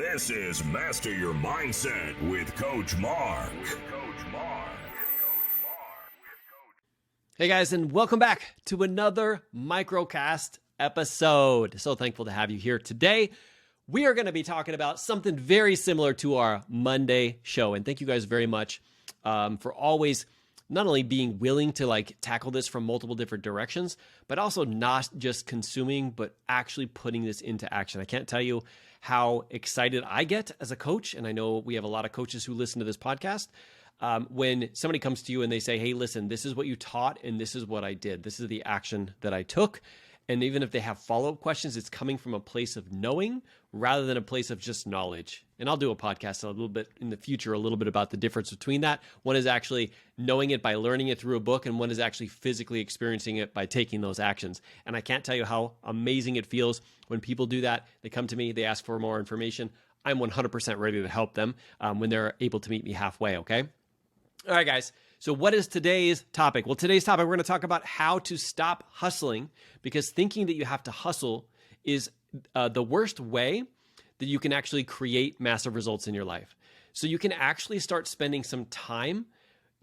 This is Master Your Mindset with Coach Mark. Hey guys, and welcome back to another Microcast episode. So thankful to have you here today. We are going to be talking about something very similar to our Monday show. And thank you guys very much for always not only being willing to tackle this from multiple different directions, but also not just consuming, but actually putting this into action. I can't tell you how excited I get as a coach. And I know we have a lot of coaches who listen to this podcast. When somebody comes to you and they say, hey, listen, this is what you taught and this is what I did. This is the action that I took. And even if they have follow-up questions, it's coming from a place of knowing rather than a place of just knowledge. And I'll do a podcast a little bit in the future, a little bit about the difference between that. One is actually knowing it by learning it through a book, and one is actually physically experiencing it by taking those actions. And I can't tell you how amazing it feels when people do that. They come to me, they ask for more information. I'm 100% ready to help them when they're able to meet me halfway, okay? All right, guys. So what is today's topic? Well, today's topic, we're going to talk about how to stop hustling, because thinking that you have to hustle is the worst way that you can actually create massive results in your life. So you can actually start spending some time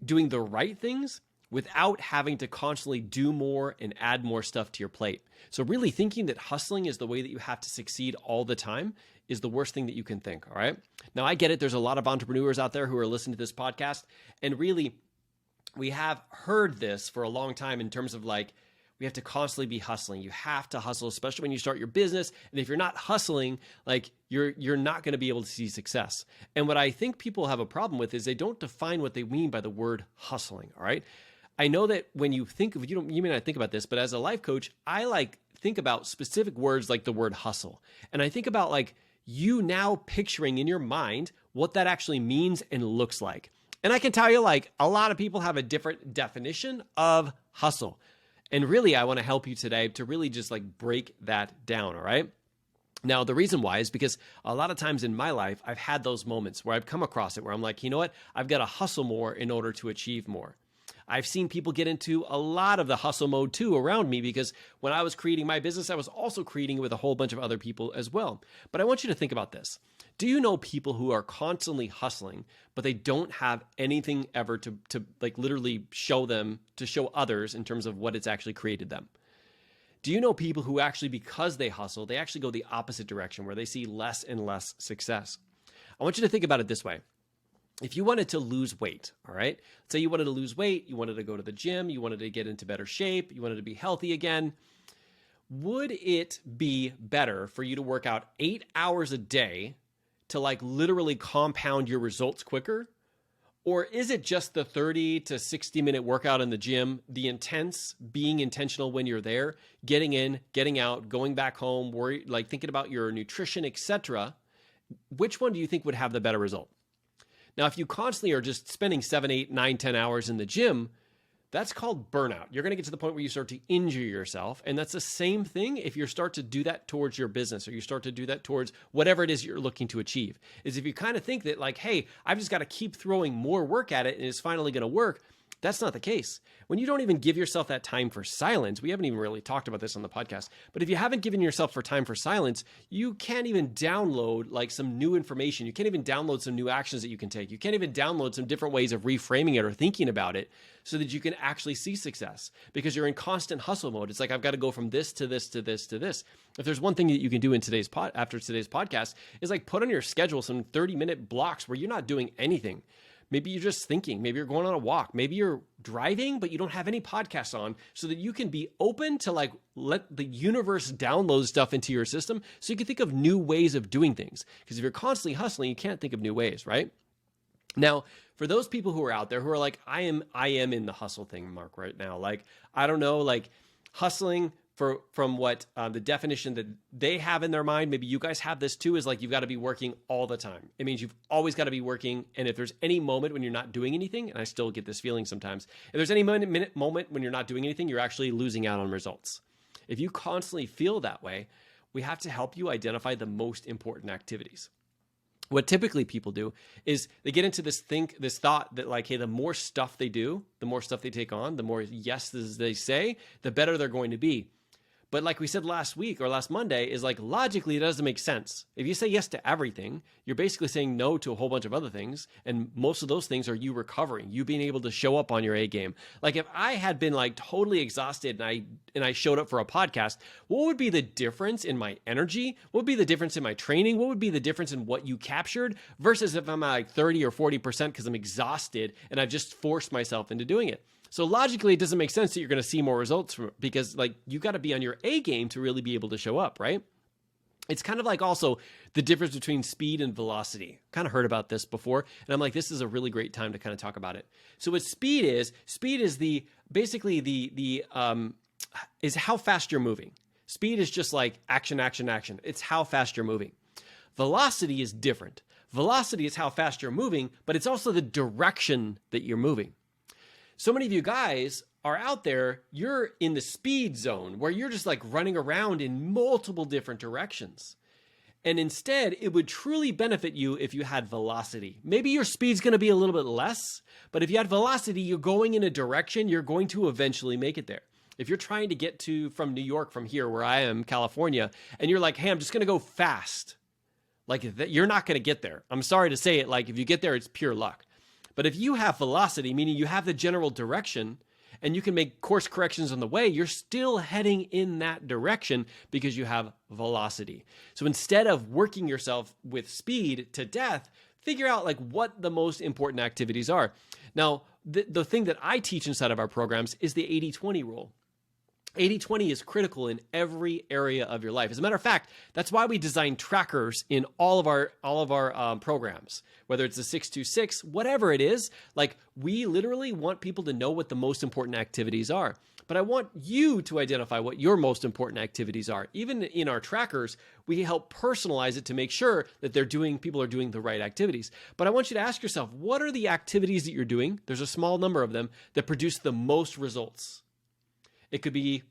doing the right things without having to constantly do more and add more stuff to your plate. So really thinking that hustling is the way that you have to succeed all the time is the worst thing that you can think, all right? Now, I get it. There's a lot of entrepreneurs out there who are listening to this podcast, and really, we have heard this for a long time in terms of we have to constantly be hustling. You have to hustle, especially when you start your business. And if you're not hustling, you're not going to be able to see success. And what I think people have a problem with is they don't define what they mean by the word hustling, all right? I know that when you think of, you may not think about this, but as a life coach, I think about specific words like the word hustle. And I think about you now picturing in your mind what that actually means and looks like. And I can tell you, a lot of people have a different definition of hustle. And really, I want to help you today to really just break that down, all right? Now, the reason why is because a lot of times in my life, I've had those moments where I've come across it where I'm like, you know what? I've got to hustle more in order to achieve more. I've seen people get into a lot of the hustle mode too around me, because when I was creating my business, I was also creating it with a whole bunch of other people as well. But I want you to think about this. Do you know people who are constantly hustling, but they don't have anything ever to literally show them, to show others in terms of what it's actually created them? Do you know people who actually, because they hustle, they actually go the opposite direction where they see less and less success? I want you to think about it this way. If you wanted to lose weight, all right, let's say you wanted to lose weight, you wanted to go to the gym, you wanted to get into better shape, you wanted to be healthy again, would it be better for you to work out 8 hours a day to literally compound your results quicker? Or is it just the 30 to 60 minute workout in the gym, the intense, being intentional when you're there, getting in, getting out, going back home, thinking about your nutrition, etc.? Which one do you think would have the better result? Now, if you constantly are just spending 7, 8, 9, 10 hours in the gym, that's called burnout. You're going to get to the point where you start to injure yourself. And that's the same thing if you start to do that towards your business, or you start to do that towards whatever it is you're looking to achieve. Is if you kind of think that hey, I've just got to keep throwing more work at it and it's finally going to work. That's not the case. When you don't even give yourself that time for silence, we haven't even really talked about this on the podcast, but if you haven't given yourself for time for silence, you can't even download some new information. You can't even download some new actions that you can take. You can't even download some different ways of reframing it or thinking about it so that you can actually see success, because you're in constant hustle mode. It's I've got to go from this to this to this to this. If there's one thing that you can do in after today's podcast is put on your schedule some 30-minute blocks where you're not doing anything. Maybe you're just thinking, maybe you're going on a walk, maybe you're driving, but you don't have any podcasts on, so that you can be open to let the universe download stuff into your system so you can think of new ways of doing things. Because if you're constantly hustling, you can't think of new ways, right? Now, for those people who are out there who are I am in the hustle thing, Mark, right now. I don't know, hustling from what the definition that they have in their mind, maybe you guys have this too, is you've got to be working all the time. It means you've always got to be working. And if there's any moment when you're not doing anything, and I still get this feeling sometimes, if there's any moment when you're not doing anything, you're actually losing out on results. If you constantly feel that way, we have to help you identify the most important activities. What typically people do is they get into this thought that hey, the more stuff they do, the more stuff they take on, the more yeses they say, the better they're going to be. But like we said last week or last Monday, is like logically it doesn't make sense. If you say yes to everything, you're basically saying no to a whole bunch of other things. And most of those things are you recovering, you being able to show up on your A game. Like if I had been like totally exhausted and I showed up for a podcast, what would be the difference in my energy? What would be the difference in my training? What would be the difference in what you captured versus if I'm at like 30 or 40% because I'm exhausted and I've just forced myself into doing it? So logically, it doesn't make sense that you're going to see more results from it because like you got to be on your A game to really be able to show up, right? It's kind of like also the difference between speed and velocity. Kind of heard about this before, and I'm like, this is a really great time to kind of talk about it. So what speed is basically is how fast you're moving. Speed is just like action, action, action. It's how fast you're moving. Velocity is different. Velocity is how fast you're moving, but it's also the direction that you're moving. So many of you guys are out there, you're in the speed zone where you're just like running around in multiple different directions. And instead, it would truly benefit you if you had velocity. Maybe your speed's going to be a little bit less, but if you had velocity, you're going in a direction, you're going to eventually make it there. If you're trying to get from New York, from here where I am, California, and you're like, hey, I'm just going to go fast. Like you're not going to get there. I'm sorry to say it. Like if you get there, it's pure luck. But if you have velocity, meaning you have the general direction and you can make course corrections on the way, you're still heading in that direction because you have velocity. So instead of working yourself with speed to death, figure out like what the most important activities are. Now, the thing that I teach inside of our programs is the 80-20 rule. 80-20 is critical in every area of your life. As a matter of fact, that's why we design trackers in all of our programs, whether it's the 626, whatever it is. Like we literally want people to know what the most important activities are. But I want you to identify what your most important activities are. Even in our trackers, we help personalize it to make sure that people are doing the right activities. But I want you to ask yourself, what are the activities that you're doing? There's a small number of them that produce the most results. It could be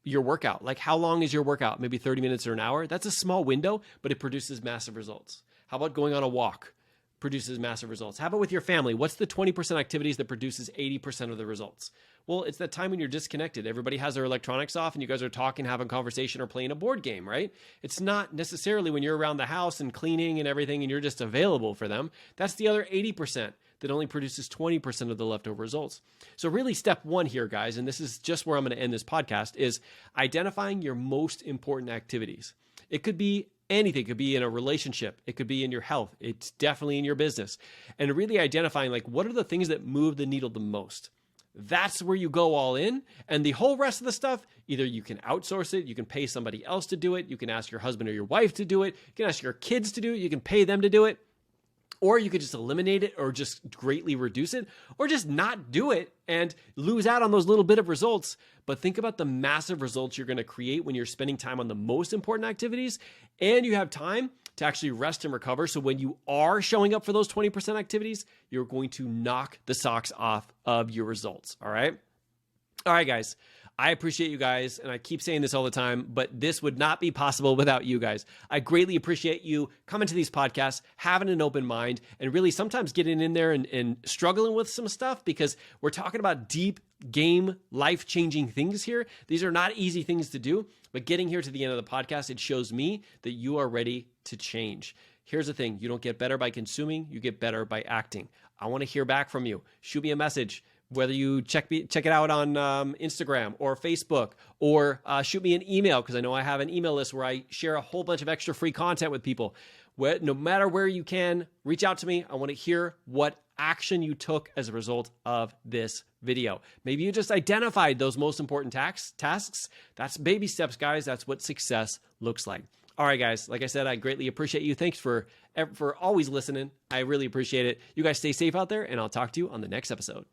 your workout. Like how long is your workout? Maybe 30 minutes or an hour. That's a small window, but it produces massive results. How about going on a walk? Produces massive results. How about with your family? What's the 20% activities that produces 80% of the results? Well, it's that time when you're disconnected. Everybody has their electronics off and you guys are talking, having conversation or playing a board game, right? It's not necessarily when you're around the house and cleaning and everything and you're just available for them. That's the other 80% that only produces 20% of the leftover results. So really step one here, guys, and this is just where I'm going to end this podcast, is identifying your most important activities. It could be anything. It could be in a relationship. It could be in your health. It's definitely in your business. And really identifying like what are the things that move the needle the most. That's where you go all in. And the whole rest of the stuff, either you can outsource it, you can pay somebody else to do it, you can ask your husband or your wife to do it, you can ask your kids to do it, you can pay them to do it. Or you could just eliminate it or just greatly reduce it or just not do it and lose out on those little bit of results. But think about the massive results you're going to create when you're spending time on the most important activities and you have time to actually rest and recover. So when you are showing up for those 20% activities, you're going to knock the socks off of your results. All right. All right, guys. I appreciate you guys, and I keep saying this all the time, but this would not be possible without you guys. I greatly appreciate you coming to these podcasts, having an open mind, and really sometimes getting in there and struggling with some stuff because we're talking about deep game, life-changing things here. These are not easy things to do, but getting here to the end of the podcast, it shows me that you are ready to change. Here's the thing. You don't get better by consuming. You get better by acting. I want to hear back from you. Shoot me a message. Whether you check it out on Instagram or Facebook or shoot me an email because I know I have an email list where I share a whole bunch of extra free content with people. No matter where you can, reach out to me. I want to hear what action you took as a result of this video. Maybe you just identified those most important tasks. That's baby steps, guys. That's what success looks like. All right, guys. Like I said, I greatly appreciate you. Thanks for always listening. I really appreciate it. You guys stay safe out there, and I'll talk to you on the next episode.